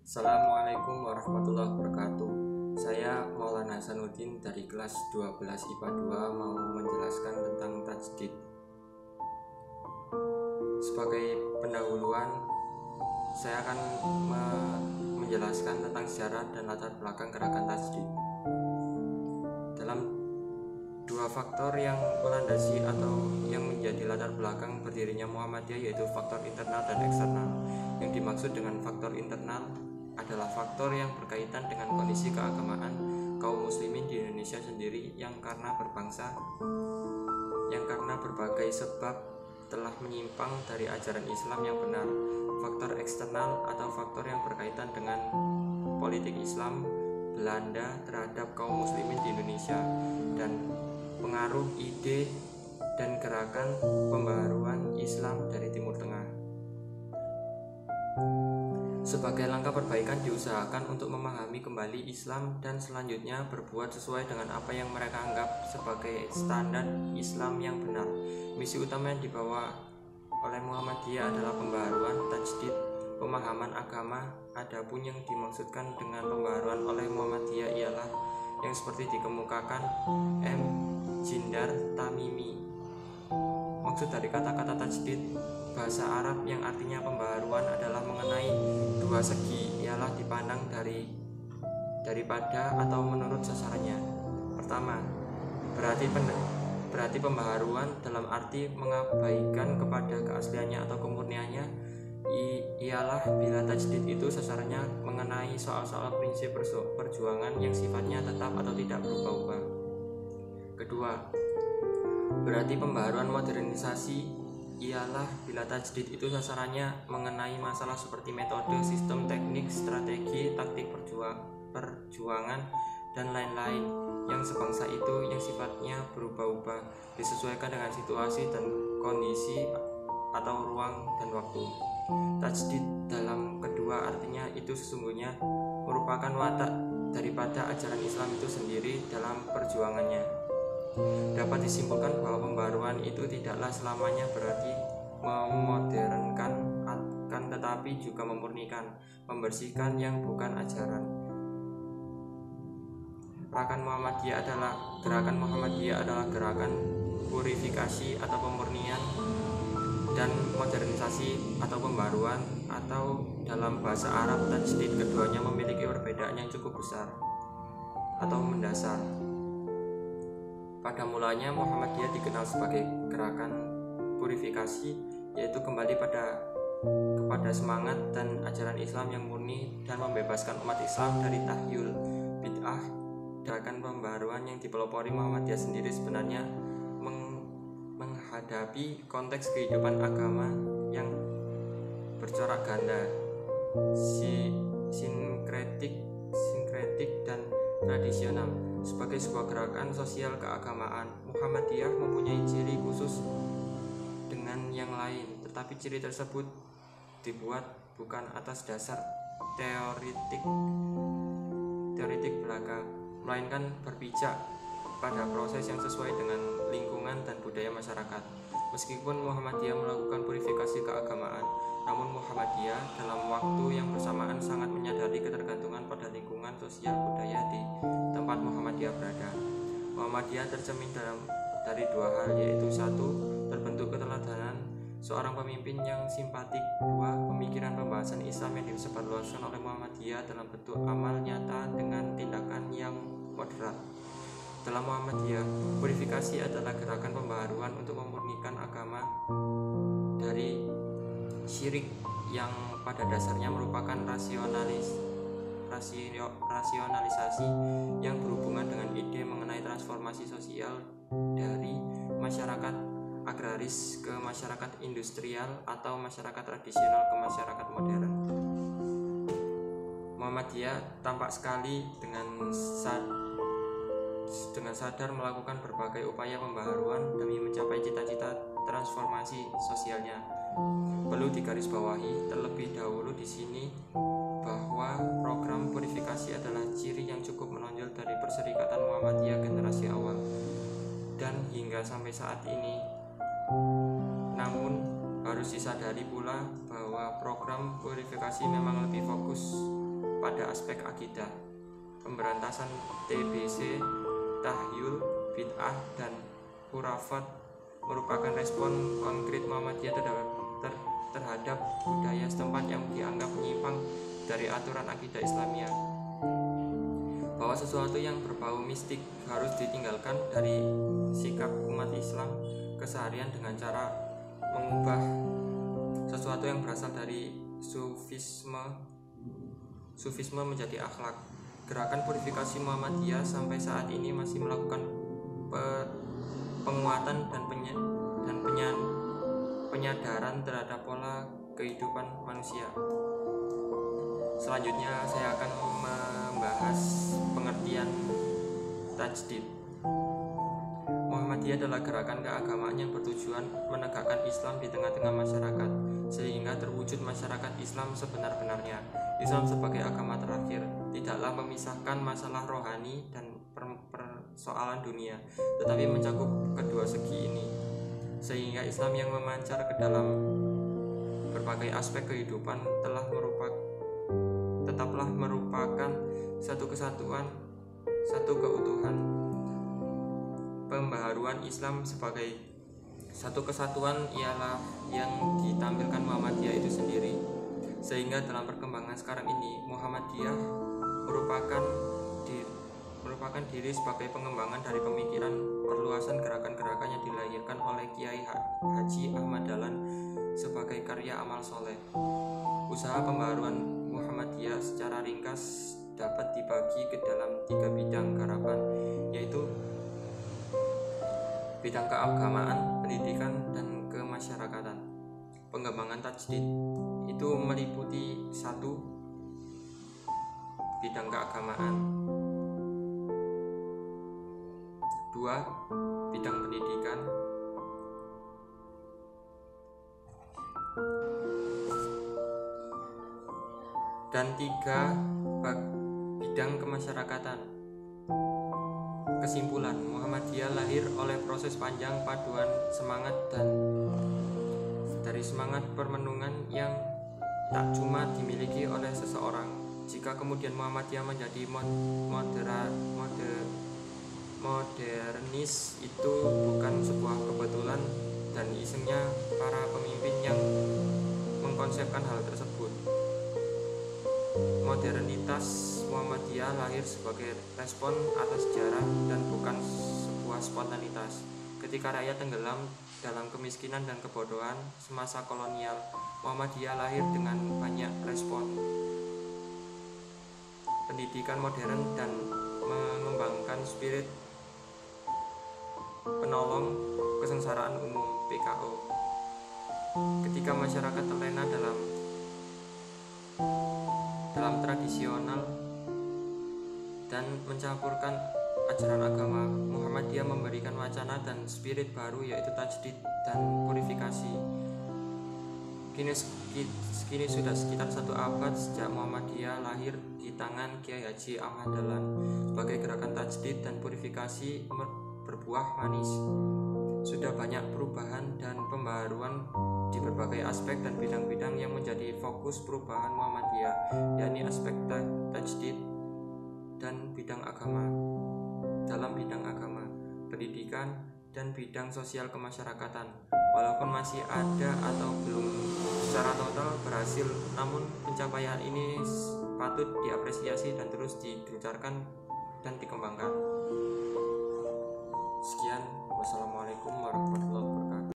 Assalamualaikum warahmatullahi wabarakatuh. Saya Maulana Hasanuddin dari kelas 12 IPA 2 mau menjelaskan tentang tajdid. Sebagai pendahuluan, saya akan menjelaskan tentang sejarah dan latar belakang gerakan tajdid. Dalam dua faktor yang melandasi atau yang menjadi latar belakang berdirinya Muhammadiyah, yaitu faktor internal dan eksternal. Yang dimaksud dengan faktor internal adalah faktor yang berkaitan dengan kondisi keagamaan kaum muslimin di Indonesia sendiri yang karena berbagai sebab telah menyimpang dari ajaran Islam yang benar. Faktor eksternal atau faktor yang berkaitan dengan politik Islam Belanda terhadap kaum muslimin di Indonesia dan pengaruh ide dan gerakan pembaharuan Islam dari Timur Tengah. Sebagai langkah perbaikan diusahakan untuk memahami kembali Islam dan selanjutnya berbuat sesuai dengan apa yang mereka anggap sebagai standar Islam yang benar. Misi utama yang dibawa oleh Muhammadiyah adalah pembaharuan, tajdid, pemahaman agama. Adapun yang dimaksudkan dengan pembaharuan oleh Muhammadiyah ialah yang seperti dikemukakan M. Jindar Tamimi. Maksud dari kata-kata tajdid bahasa Arab yang artinya pembaharuan adalah mengenai dua segi, ialah dipandang daripada atau menurut sasarannya. Pertama, berarti pembaharuan dalam arti mengabaikan kepada keasliannya atau kemurniannya, ialah bila tajdid itu sasarannya mengenai soal-soal prinsip perjuangan yang sifatnya tetap atau tidak berubah-ubah. Kedua, berarti pembaharuan modernisasi ialah bila tajdid itu sasarannya mengenai masalah seperti metode, sistem, teknik, strategi, taktik perjuangan, dan lain-lain yang sebangsa itu yang sifatnya berubah-ubah disesuaikan dengan situasi dan kondisi atau ruang dan waktu. Tajdid dalam kedua artinya itu sesungguhnya merupakan watak daripada ajaran Islam itu sendiri dalam perjuangannya. Dapat disimpulkan bahwa pembaharuan itu tidaklah selamanya berarti memodernkan, akan tetapi juga memurnikan, membersihkan yang bukan ajaran. Gerakan Muhammadiyah adalah gerakan purifikasi atau pemurnian dan modernisasi atau pembaharuan, atau dalam bahasa Arab tajdid. Keduanya memiliki perbedaan yang cukup besar atau mendasar. Pada mulanya Muhammadiyah dikenal sebagai gerakan purifikasi, yaitu kembali kepada semangat dan ajaran Islam yang murni dan membebaskan umat Islam dari tahyul, bid'ah. Gerakan pembaharuan yang dipelopori Muhammadiyah sendiri sebenarnya menghadapi konteks kehidupan agama yang bercorak ganda, sinkretik dan tradisional. Sebagai sebuah gerakan sosial keagamaan, Muhammadiyah mempunyai ciri khusus dengan yang lain, tetapi ciri tersebut dibuat bukan atas dasar teoritik belaka, melainkan berpijak pada proses yang sesuai dengan lingkungan dan budaya masyarakat. Meskipun Muhammadiyah melakukan purifikasi keagamaan, namun Muhammadiyah dalam waktu yang bersamaan sangat menyadari ketergantungan pada lingkungan sosial budaya di tempat Muhammadiyah berada. Muhammadiyah tercermin dari dua hal, yaitu satu, terbentuk keteladanan seorang pemimpin yang simpatik. Dua, pemikiran pembahasan Islam yang disebarluaskan oleh Muhammadiyah dalam bentuk amal nyata dengan tindakan yang moderat. Dalam Muhammadiyah, purifikasi adalah gerakan pembaharuan untuk memurnikan agama dari syirik yang pada dasarnya merupakan rasionalisasi yang berhubungan dengan ide mengenai transformasi sosial dari masyarakat agraris ke masyarakat industrial atau masyarakat tradisional ke masyarakat modern. Muhammadiyah tampak sekali dengan sadar melakukan berbagai upaya pembaharuan demi mencapai cita-cita transformasi sosialnya. Perlu digarisbawahi terlebih dahulu di sini bahwa program purifikasi adalah ciri yang cukup menonjol dari Perserikatan Muhammadiyah generasi awal dan hingga sampai saat ini. Namun harus disadari pula bahwa program purifikasi memang lebih fokus pada aspek akidah. Pemberantasan TBC, tahyul, bid'ah, dan khurafat merupakan respon konkret Muhammadiyah terhadap budaya setempat yang dianggap menyimpang dari aturan akidah Islamiyah. Bahwa sesuatu yang berbau mistik harus ditinggalkan dari sikap umat Islam keseharian dengan cara mengubah sesuatu yang berasal dari sufisme menjadi akhlak. Gerakan purifikasi Muhammadiyah sampai saat ini masih melakukan penguatan dan penyadaran terhadap pola kehidupan manusia. Selanjutnya saya akan membahas pengertian tajdid. Muhammadiyah adalah gerakan keagamaan yang bertujuan menegakkan Islam di tengah-tengah masyarakat sehingga terwujud masyarakat Islam sebenar-benarnya. Islam sebagai agama terakhir tidaklah memisahkan masalah rohani dan persoalan dunia, tetapi mencakup kedua segi ini, sehingga Islam yang memancar ke dalam berbagai aspek kehidupan tetaplah merupakan satu kesatuan, satu keutuhan. Pembaharuan Islam sebagai satu kesatuan ialah yang ditampilkan Muhammadiyah itu sendiri, sehingga dalam perkembangan sekarang ini Muhammadiyah merupakan diri sebagai pengembangan dari pemikiran perluasan gerakan-gerakan yang dilahirkan oleh Kiai Haji Ahmad Dahlan sebagai karya amal soleh. Usaha pembaharuan Muhammadiyah secara ringkas dapat dibagi ke dalam 3 bidang garapan, yaitu bidang keagamaan, pendidikan, dan kemasyarakatan. Pengembangan tajdid itu meliputi 1. Bidang keagamaan, 2. Bidang pendidikan, 3. Bidang kemasyarakatan. Kesimpulan, Muhammadiyah lahir oleh proses panjang paduan semangat dan dari semangat permenungan yang tak cuma dimiliki oleh seseorang. Jika kemudian Muhammadiyah menjadi modernis, itu bukan sebuah kebetulan dan isengnya para pemimpin yang mengkonsepkan hal tersebut. Modernitas Muhammadiyah lahir sebagai respon atas sejarah dan bukan sebuah spontanitas. Ketika rakyat tenggelam dalam kemiskinan dan kebodohan semasa kolonial, Muhammadiyah lahir dengan banyak respon. Pendidikan modern dan mengembangkan spirit penolong kesengsaraan umum (PKO). Ketika masyarakat terlena dalam tradisional dan mencampurkan ajaran agama, Muhammadiyah memberikan wacana dan spirit baru, yaitu tajdid dan purifikasi. Kini sudah sekitar 1 abad sejak Muhammadiyah lahir di tangan Kiai Haji Ahmad Dahlan. Sebagai gerakan tajdid dan purifikasi berbuah manis. Sudah banyak perubahan dan pembaharuan di berbagai aspek dan bidang-bidang yang menjadi fokus perubahan Muhammadiyah, yakni aspek tajdid dan bidang agama. Dalam bidang agama, pendidikan, dan bidang sosial kemasyarakatan, walaupun masih ada atau belum secara total berhasil, namun pencapaian ini patut diapresiasi dan terus digencarkan dan dikembangkan. Sekian, wassalamualaikum warahmatullahi wabarakatuh.